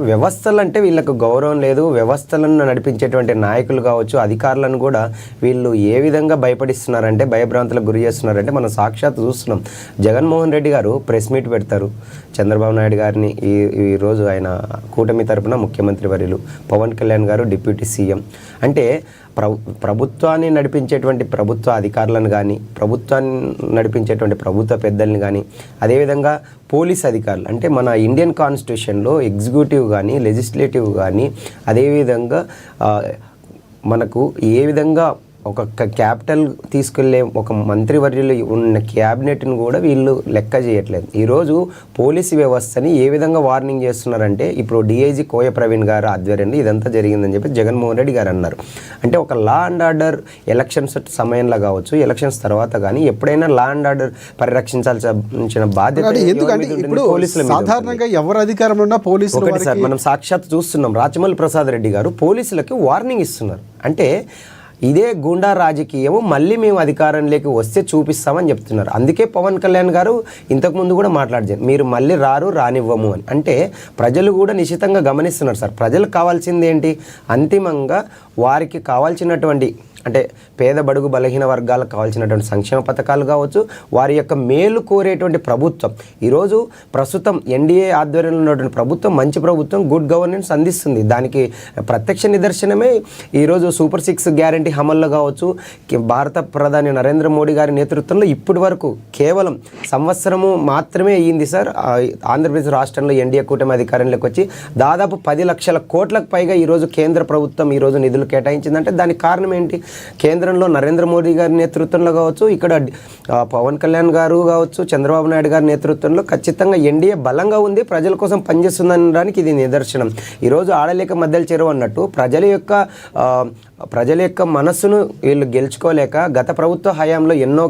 వ్యవస్థలు అంటే వీళ్ళకు గౌరవం లేదు. వ్యవస్థలను నడిపించేటువంటి నాయకులు కావచ్చు, అధికారులను కూడా వీళ్ళు ఏ విధంగా భయపడిస్తున్నారంటే, భయభ్రాంతులకు గురి చేస్తున్నారంటే మనం సాక్షాత్ చూస్తున్నాం. జగన్మోహన్ రెడ్డి గారు ప్రెస్ మీట్ పెడతారు, చంద్రబాబు నాయుడు గారిని ఈరోజు ఆయన కూటమి తరపున ముఖ్యమంత్రి వర్యులు, పవన్ కళ్యాణ్ గారు డిప్యూటీ సీఎం. అంటే ప్రభుత్వాన్ని నడిపించేటువంటి ప్రభుత్వ అధికారులను కానీ, ప్రభుత్వాన్ని నడిపించేటువంటి ప్రభుత్వ పెద్దల్ని కానీ, అదేవిధంగా పోలీస్ అధికారులు, అంటే మన ఇండియన్ కాన్స్టిట్యూషన్లో ఎగ్జిక్యూటివ్ కానీ, లెజిస్లేటివ్ కానీ, అదేవిధంగా మనకు ఏ విధంగా ఒక క్యాపిటల్ తీసుకెళ్లే ఒక మంత్రివర్యులు ఉన్న క్యాబినెట్ను కూడా వీళ్ళు లెక్క చేయట్లేదు. ఈరోజు పోలీసు వ్యవస్థని ఏ విధంగా వార్నింగ్ చేస్తున్నారంటే, ఇప్పుడు డిఐజీ కోయ ప్రవీణ్ గారు ఆధ్వర్యంలో ఇదంతా జరిగిందని చెప్పి జగన్మోహన్ రెడ్డి గారు అన్నారు. అంటే ఒక లా అండ్ ఆర్డర్ ఎలక్షన్స్ సమయంలో కావచ్చు, ఎలక్షన్స్ తర్వాత కానీ ఎప్పుడైనా లా అండ్ ఆర్డర్ పరిరక్షించాల్సిన బాధ్యత సాధారణంగా ఎవరు అధికారంలో ఉన్నా పోలీసులు. ఒకటి సార్, మనం సాక్షాత్ చూస్తున్నాం, రాచమల్లి ప్రసాద్ రెడ్డి గారు పోలీసులకి వార్నింగ్ ఇస్తున్నారు. అంటే ఇదే గూండా రాజకీయము మళ్ళీ మేము అధికారంలోకి వస్తే చూపిస్తామని చెప్తున్నారు. అందుకే పవన్ కళ్యాణ్ గారు ఇంతకుముందు కూడా మాట్లాడారు, మీరు మళ్ళీ రానివ్వము అని. అంటే ప్రజలు కూడా నిశ్చితంగా గమనిస్తున్నారు సార్. ప్రజలకు కావాల్సింది ఏంటి? అంతిమంగా వారికి కావాల్సినటువంటి, అంటే పేద బడుగు బలహీన వర్గాలకు కావాల్సినటువంటి సంక్షేమ పథకాలు కావచ్చు, వారి యొక్క మేలు కోరేటువంటి ప్రభుత్వం. ఈరోజు ప్రస్తుతం ఎన్డీఏ ఆధ్వర్యంలో ఉన్నటువంటి ప్రభుత్వం మంచి ప్రభుత్వం, గుడ్ గవర్నెన్స్ అందిస్తుంది. దానికి ప్రత్యక్ష నిదర్శనమే ఈరోజు సూపర్ 6 గ్యారంటీ అమల్లో కావచ్చు. భారత ప్రధాని నరేంద్ర మోడీ గారి నేతృత్వంలో ఇప్పటి వరకు కేవలం సంవత్సరము మాత్రమే అయ్యింది సార్. ఆంధ్రప్రదేశ్ రాష్ట్రంలో ఎన్డీఏ కూటమి అధికారంలోకి వచ్చి దాదాపు 10 లక్షల కోట్లకు పైగా ఈరోజు కేంద్ర ప్రభుత్వం ఈరోజు నిధులు కేటాయించిందంటే దానికి కారణం ఏంటి? కేంద్రంలో నరేంద్ర మోడీ గారి నేతృత్వంలో కావచ్చు, ఇక్కడ పవన్ కళ్యాణ్ గారు కావచ్చు, చంద్రబాబు నాయుడు గారి నేతృత్వంలో ఖచ్చితంగా ఎన్డీఏ బలంగా ఉంది, ప్రజల కోసం పనిచేస్తుందనడానికి ఇది నిదర్శనం. ఈరోజు ఆడలేక మధ్యలో చెరువు అన్నట్టు ప్రజల యొక్క మనస్సును వీళ్ళు గెలుచుకోలేక గత ప్రభుత్వ హయాంలో ఎన్నో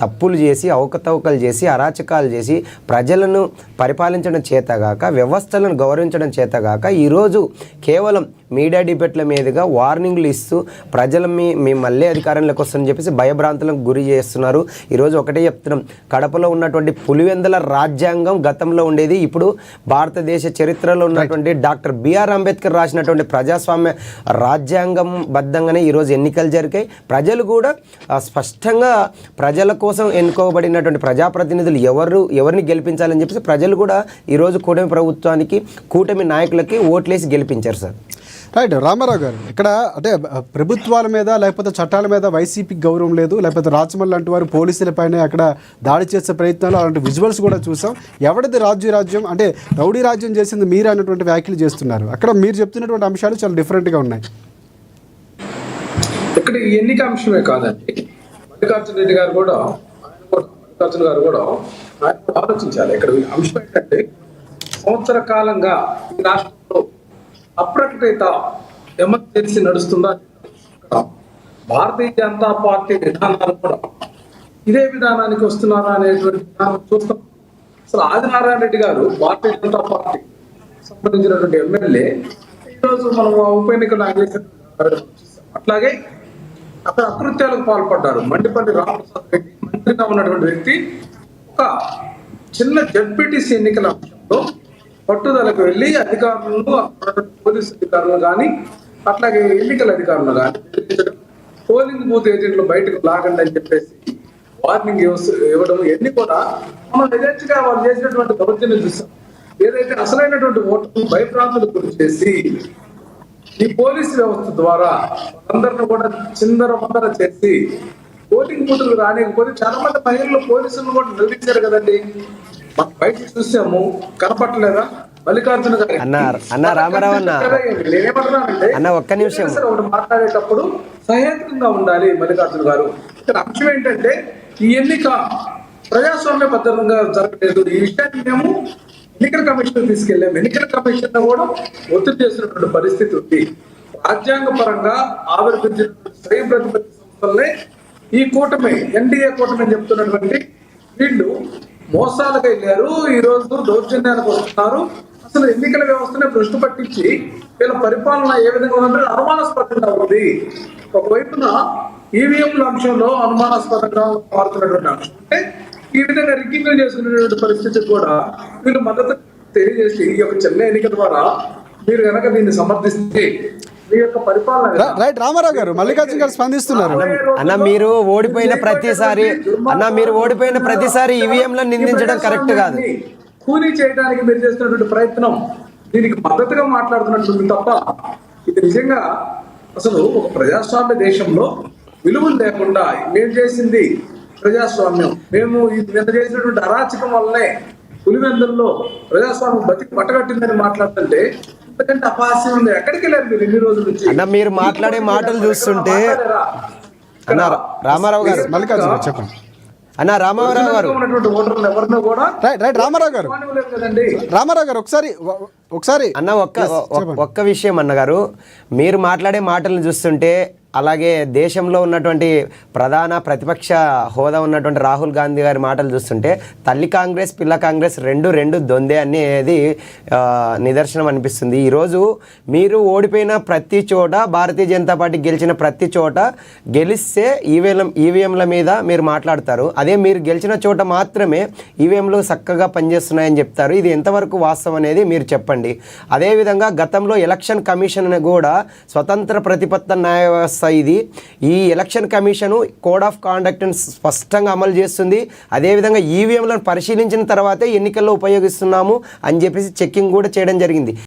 తప్పులు చేసి, అవకతవకలు చేసి, అరాచకాలు చేసి ప్రజలను పరిపాలించడం చేతగాక, వ్యవస్థలను గౌరవించడం చేతగాక ఈరోజు కేవలం మీడియా డిబేట్ల మీదుగా వార్నింగ్లు ఇస్తూ మీ మళ్ళీ అధికారంలోకి వస్తుందని చెప్పేసి భయభ్రాంతులకు గురి చేస్తున్నారు. ఈరోజు ఒకటే చెప్తున్నాం, కడపలో ఉన్నటువంటి పులివెందుల రాజ్యాంగం గతంలో ఉండేది, ఇప్పుడు భారతదేశ చరిత్రలో ఉన్నటువంటి డాక్టర్ బిఆర్ అంబేద్కర్ రాసినటువంటి ప్రజాస్వామ్య రాజ్యాంగం బద్దంగానే ఈరోజు ఎన్నికలు జరిగాయి. ప్రజలు కూడా స్పష్టంగా ప్రజల కోసం ఎన్నుకోబడినటువంటి ప్రజాప్రతినిధులు ఎవరిని గెలిపించాలని చెప్పేసి ప్రజలు కూడా ఈరోజు కూటమి ప్రభుత్వానికి, కూటమి నాయకులకి ఓట్లేసి గెలిపించారు సార్. రైట్. రామారావు గారు, ఇక్కడ అంటే ప్రభుత్వాల మీద లేకపోతే చట్టాల మీద వైసీపీకి గౌరవం లేదు, లేకపోతే రాచమల్లి లాంటి వారు పోలీసులపైనే అక్కడ దాడి చేసే ప్రయత్నాలు, అలాంటి విజువల్స్ కూడా చూసాం. ఎవరిది రాజ్యం అంటే రౌడీ రాజ్యం చేసింది మీరు అన్నటువంటి వ్యాఖ్యలు చేస్తున్నారు. అక్కడ మీరు చెప్తున్నటువంటి అంశాలు చాలా డిఫరెంట్గా ఉన్నాయి. ఇక్కడ ఈ ఎన్నిక అంశమే కాదండి, మల్లికార్జున రెడ్డి గారు కూడా ఆయన ఆలోచించాలి. ఇక్కడ అంశం ఏంటంటే, సంవత్సర కాలంగా ఈ రాష్ట్రంలో అప్రకటిత ఎమర్జెన్సీ నడుస్తుందా, భారతీయ జనతా పార్టీ విధానాలు కూడా ఇదే విధానానికి వస్తున్నారా అనేటువంటి విధానం చూస్తాం. అసలు ఆదినారాయణ రెడ్డి గారు భారతీయ జనతా పార్టీ సంబంధించినటువంటి ఎమ్మెల్యే, ఈరోజు మనం ఉప ఎన్నికలు అట్లాగే అక్కడ అకృత్యాలకు పాల్పడ్డారు. మండిపల్లి రామప్రసాద్ రెడ్డి మంత్రిగా ఉన్నటువంటి వ్యక్తి ఒక చిన్న జడ్పీటీసీ ఎన్నికల అంశంలో పట్టుదలకు వెళ్ళి అధికారులను, పోలీసు అధికారులు కానీ, అట్లాగే ఎన్నికల అధికారులు కానీ పోలింగ్ బూత్ ఏజెంట్లు బయటకు లాగండి అని చెప్పేసి వార్నింగ్ ఇవ్వడం, ఇవన్నీ కూడా మనం యథేచ్ఛగా వాళ్ళు చేసినటువంటి దౌర్జన్యం చూస్తాం. ఏదైతే అసలైనటువంటి ఓటర్లు భయప్రాంతులకు గురి చేసి ఈ పోలీసు వ్యవస్థ ద్వారా అందరిని కూడా చిందర చేసి ఓటింగ్ బూతులకు రానికపోతే చాలా మంది మహిళలు పోలీసులను కూడా నిలదీశారు కదండి. మనం బయట చూసాము, కనపట్టలేదా? మల్లికార్జున గారు నేనేమంటున్నానంటే, ఒక్క నిమిషం ఒకటి మాట్లాడేటప్పుడు సహేతుకంగా ఉండాలి మల్లికార్జున గారు. ఇక్కడ అంశం ఏంటంటే, ఈ ఎన్నిక ప్రజాస్వామ్య బద్ధంగా జరగలేదు. ఈ విషయాన్ని మేము ఎన్నికల కమిషన్ తీసుకెళ్లాము. ఎన్నికల కమిషన్ కూడా ఒత్తిడి చేసినటువంటి పరిస్థితి ఉంది. రాజ్యాంగ పరంగా ఆవిర్భించినటువంటి స్వయం ప్రతిపత్తి సంస్థలనే ఈ కూటమి, ఎన్డీఏ కూటమి అని చెప్తున్నటువంటి వీళ్ళు మోసాలకు వెళ్ళారు, ఈ రోజు దౌర్జన్యానికి వస్తున్నారు. అసలు ఎన్నికల వ్యవస్థనే భ్రష్టు పట్టించి వీళ్ళ పరిపాలన ఏ విధంగా ఉందంటే అనుమానాస్పదంగా ఉంది. ఒకవైపున ఈవీఎంల అంశంలో అనుమానాస్పదంగా మారుతున్నటువంటి అంశం అంటే, ఈ విధంగా రిగ్గింగ్ చేసుకునేటువంటి పరిస్థితి కూడా వీళ్ళు మద్దతు తెలియజేసి ఈ యొక్క చిన్న ఎన్నిక ద్వారా మీరు కనుక దీన్ని సమర్థిస్తే మీ యొక్క పరిపాలన రైట్ రామారావు గారు మల్లికార్జున గారు స్పందిస్తున్నారు. అన్న మీరు ఓడిపోయిన ప్రతిసారి ఈవీఎంలో నిందించడం కరెక్ట్ కాదు. కూలీ చేయడానికి మీరు చేస్తున్నటువంటి ప్రయత్నం దీనికి మద్దతుగా మాట్లాడుతున్నట్టుంది తప్ప ఇది నిజంగా అసలు ఒక ప్రజాస్వామ్య దేశంలో విలువలు లేకుండా మేము చేసింది ప్రజాస్వామ్యం, మేము నిన్న చేసినటువంటి అరాచకం వల్లనే పులివెందుల్లో ప్రజాస్వామ్యం బతికి పట్టగట్టిందని మాట్లాడుతుంటే ఎందుకంటే అపహాస్యం ఉంది. ఎక్కడికి వెళ్ళారు మీరు ఎన్ని రోజుల నుంచి? అన్న మీరు మాట్లాడే మాటలు చూస్తుంటే అన్న రామారావు గారు మల్లికార్జున గారు చెప్పండి. అన్న రామారావు గారు ఉన్నటువంటి ఓటర్లు ఎవరినో కూడా రైట్ రామారావు గారు కదండి. రామారావు గారు ఒకసారి అన్న ఒక్క విషయం అన్నగారు, మీరు మాట్లాడే మాటలను చూస్తుంటే అలాగే దేశంలో ఉన్నటువంటి ప్రధాన ప్రతిపక్ష హోదా ఉన్నటువంటి రాహుల్ గాంధీ గారి మాటలు చూస్తుంటే తల్లి కాంగ్రెస్ పిల్ల కాంగ్రెస్ రెండు దొందే అనేది నిదర్శనం అనిపిస్తుంది. ఈరోజు మీరు ఓడిపోయిన ప్రతి చోట భారతీయ జనతా పార్టీ గెలిచిన ప్రతి చోట గెలిస్తే ఈవీఎంల మీద మీరు మాట్లాడతారు. అదే మీరు గెలిచిన చోట మాత్రమే ఈవీఎంలు చక్కగా పనిచేస్తున్నాయని చెప్తారు. ఇది ఎంతవరకు వాస్తవం అనేది మీరు చెప్పండి. అదేవిధంగా గతంలో ఎలక్షన్ కమిషన్ కూడా స్వతంత్ర ప్రతిపత్త న్యాయ వ్యవస్థ ఇది. ఈ ఎలక్షన్ కమిషన్ కోడ్ ఆఫ్ కాండక్ట్ని స్పష్టంగా అమలు చేస్తుంది. అదేవిధంగా ఈవీఎంలను పరిశీలించిన తర్వాతే ఎన్నికల్లో ఉపయోగిస్తున్నాము అని చెప్పేసి చెక్కింగ్ కూడా చేయడం జరిగింది.